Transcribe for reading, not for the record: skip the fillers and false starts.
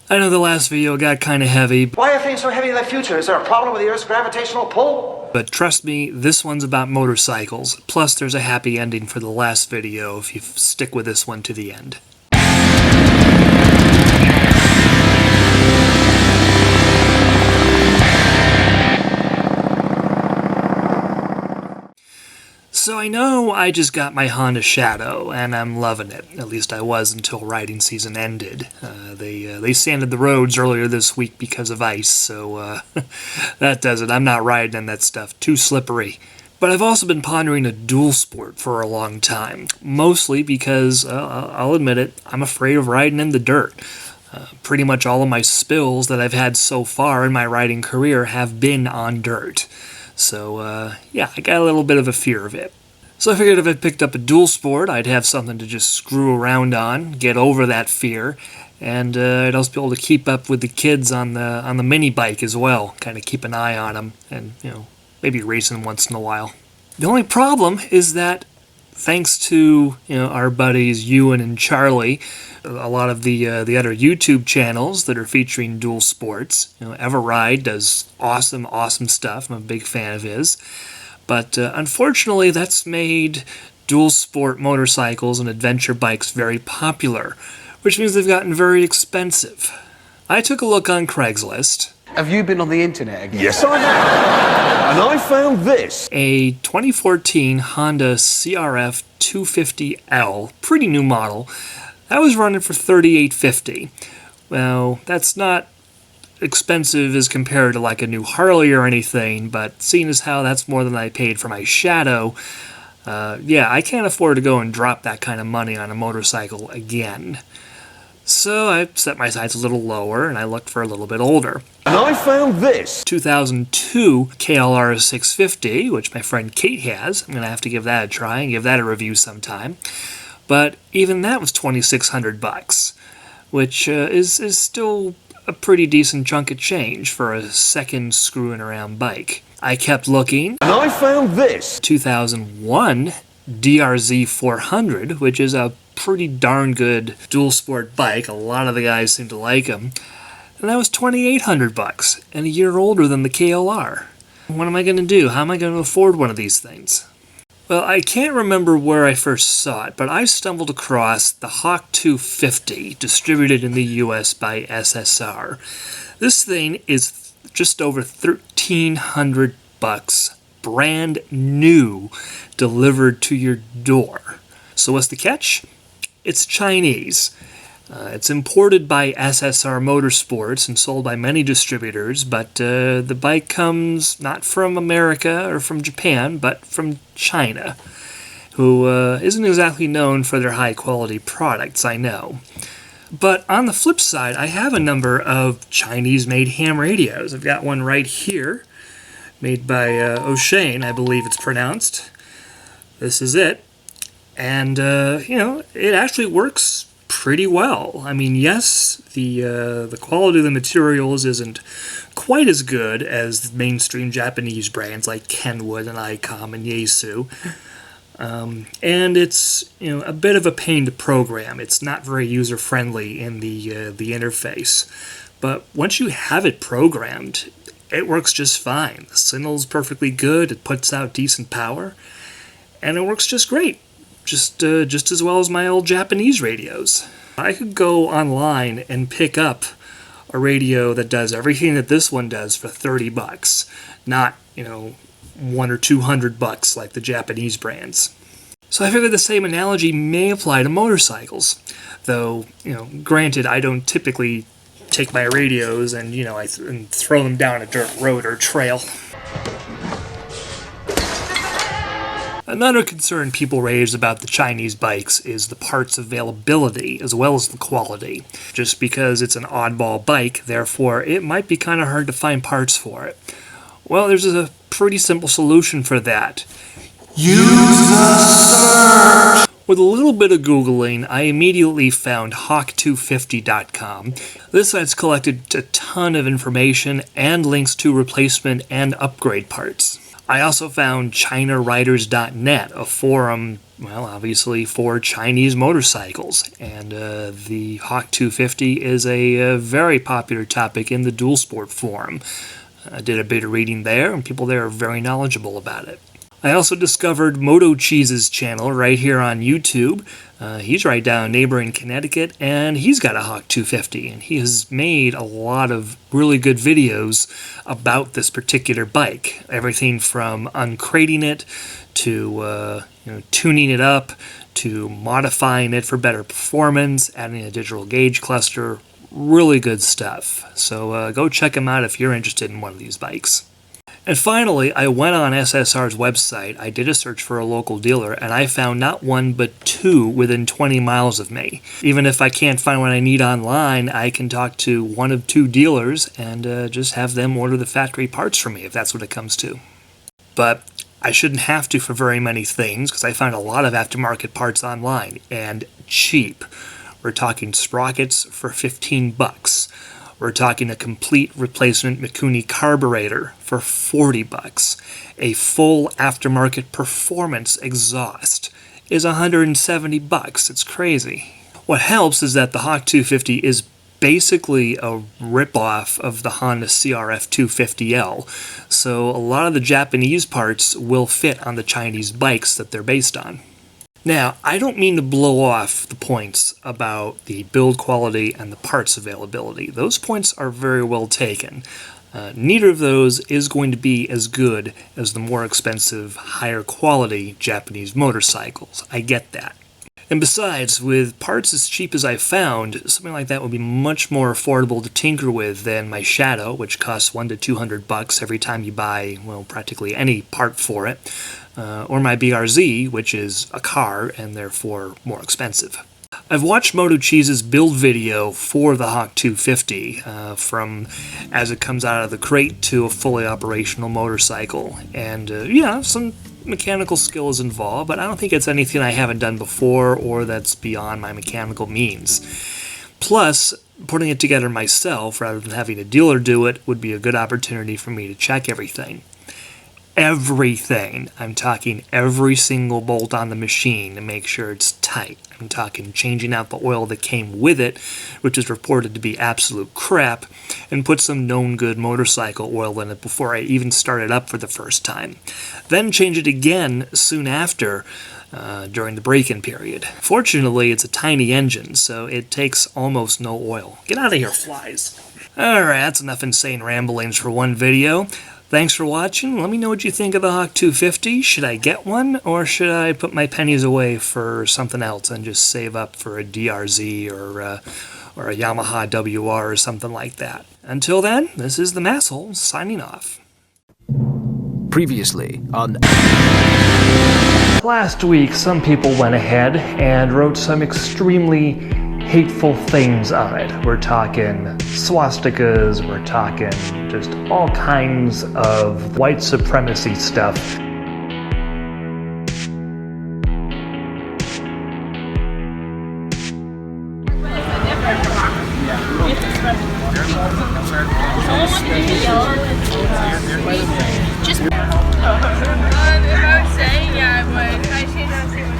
I know the last video got kinda heavy. Why are things so heavy in the future? Is there a problem with the Earth's gravitational pull? But trust me, this one's about motorcycles. Plus, there's a happy ending for the last video if you stick with this one to the end. So I know I just got my Honda Shadow, and I'm loving it. At least I was until riding season ended. They sanded the roads earlier this week because of ice, so that does it. I'm not riding in that stuff. Too slippery. But I've also been pondering a dual sport for a long time. Mostly because, I'll admit it, I'm afraid of riding in the dirt. Pretty much all of my spills that I've had so far in my riding career have been on dirt. So, yeah, I got a little bit of a fear of it. So I figured if I picked up a dual sport, I'd have something to just screw around on, get over that fear, and I'd also be able to keep up with the kids on the mini bike as well, kind of keep an eye on them, and, you know, maybe racing once in a while. The only problem is that, thanks to, you know, our buddies Ewan and Charlie, a lot of the other YouTube channels that are featuring dual sports, you know, Everride does awesome stuff. I'm a big fan of his. But unfortunately, that's made dual sport motorcycles and adventure bikes very popular, which means they've gotten very expensive. I took a look on Craigslist. Have you been on the internet again? Yes, I have. And I found this. A 2014 Honda CRF 250L, pretty new model, that was running for $38.50. Well, that's not expensive as compared to like a new Harley or anything, but seeing as how that's more than I paid for my Shadow, yeah, I can't afford to go and drop that kind of money on a motorcycle again. So I set my sights a little lower and I looked for a little bit older. And I found this. 2002 KLR 650, which my friend Kate has. I'm going to have to give that a try and give that a review sometime. But even that was $2,600, which is still a pretty decent chunk of change for a second screwing around bike. I kept looking. And I found this. 2001 DRZ 400, which is a pretty darn good dual sport bike. A lot of the guys seem to like them. And that was $2,800 and a year older than the KLR. What am I going to do? How am I going to afford one of these things? Well, I can't remember where I first saw it, but I stumbled across the Hawk 250, distributed in the US by SSR. This thing is just over $1,300, brand new, delivered to your door. So what's the catch? It's Chinese. It's imported by SSR Motorsports and sold by many distributors, but the bike comes not from America or from Japan, but from China, who isn't exactly known for their high-quality products, I know. But on the flip side, I have a number of Chinese-made ham radios. I've got one right here, made by O'Shane, I believe it's pronounced. This is it. And, you know, it actually works pretty well. I mean, yes, the quality of the materials isn't quite as good as the mainstream Japanese brands like Kenwood and ICOM and Yaesu. And it's, you know, a bit of a pain to program. It's not very user-friendly in the interface. But once you have it programmed, it works just fine. The signal's perfectly good, it puts out decent power, and it works just great. Just as well as my old Japanese radios. I could go online and pick up a radio that does everything that this one does for $30, not, you know, $100 or $200 like the Japanese brands. So I figured the same analogy may apply to motorcycles, though, you know, granted, I don't typically take my radios and, you know, and throw them down a dirt road or trail. Another concern people raise about the Chinese bikes is the parts availability as well as the quality. Just because it's an oddball bike, therefore, it might be kind of hard to find parts for it. Well, there's a pretty simple solution for that. Use the search! With a little bit of Googling, I immediately found Hawk250.com. This site's collected a ton of information and links to replacement and upgrade parts. I also found ChinaRiders.net, a forum, well, obviously for Chinese motorcycles, and the Hawk 250 is a very popular topic in the dual sport forum. I did a bit of reading there, and people there are very knowledgeable about it. I also discovered Moto Cheese's channel right here on YouTube. He's right down neighboring Connecticut, and he's got a Hawk 250, and he has made a lot of really good videos about this particular bike. Everything from uncrating it to tuning it up to modifying it for better performance, adding a digital gauge cluster. Really good stuff. So go check him out if you're interested in one of these bikes. And finally, I went on SSR's website, I did a search for a local dealer, and I found not one but two within 20 miles of me. Even if I can't find what I need online, I can talk to one of two dealers and just have them order the factory parts for me, if that's what it comes to. But I shouldn't have to for very many things, because I found a lot of aftermarket parts online, and cheap. We're talking sprockets for $15. We're talking a complete replacement Mikuni carburetor for $40. A full aftermarket performance exhaust is $170. It's crazy. What helps is that the Hawk 250 is basically a ripoff of the Honda CRF 250L, so a lot of the Japanese parts will fit on the Chinese bikes that they're based on. Now, I don't mean to blow off the points about the build quality and the parts availability. Those points are very well taken. Neither of those is going to be as good as the more expensive, higher quality Japanese motorcycles. I get that. And besides, with parts as cheap as I found, something like that would be much more affordable to tinker with than my Shadow, which costs $100 to $200 every time you buy, well, practically any part for it, or my BRZ, which is a car and therefore more expensive. I've watched Moto Cheese's build video for the Hawk 250, from as it comes out of the crate to a fully operational motorcycle, and yeah, some mechanical skill is involved, but I don't think it's anything I haven't done before or that's beyond my mechanical means. Plus, putting it together myself rather than having a dealer do it would be a good opportunity for me to check everything. Everything. I'm talking every single bolt on the machine to make sure it's tight. I'm talking changing out the oil that came with it, which is reported to be absolute crap, and put some known good motorcycle oil in it before I even start it up for the first time. Then change it again soon after, during the break-in period. Fortunately, it's a tiny engine, so it takes almost no oil. Get out of here, flies. Alright, that's enough insane ramblings for one video. Thanks for watching. Let me know what you think of the Hawk 250. Should I get one, or should I put my pennies away for something else and just save up for a DRZ or a Yamaha WR or something like that? Until then, this is the Masshole signing off. Previously on... Last week, some people went ahead and wrote some extremely hateful things on it. We're talking swastikas, we're talking just all kinds of white supremacy stuff. If I was saying, yeah, I would. I changed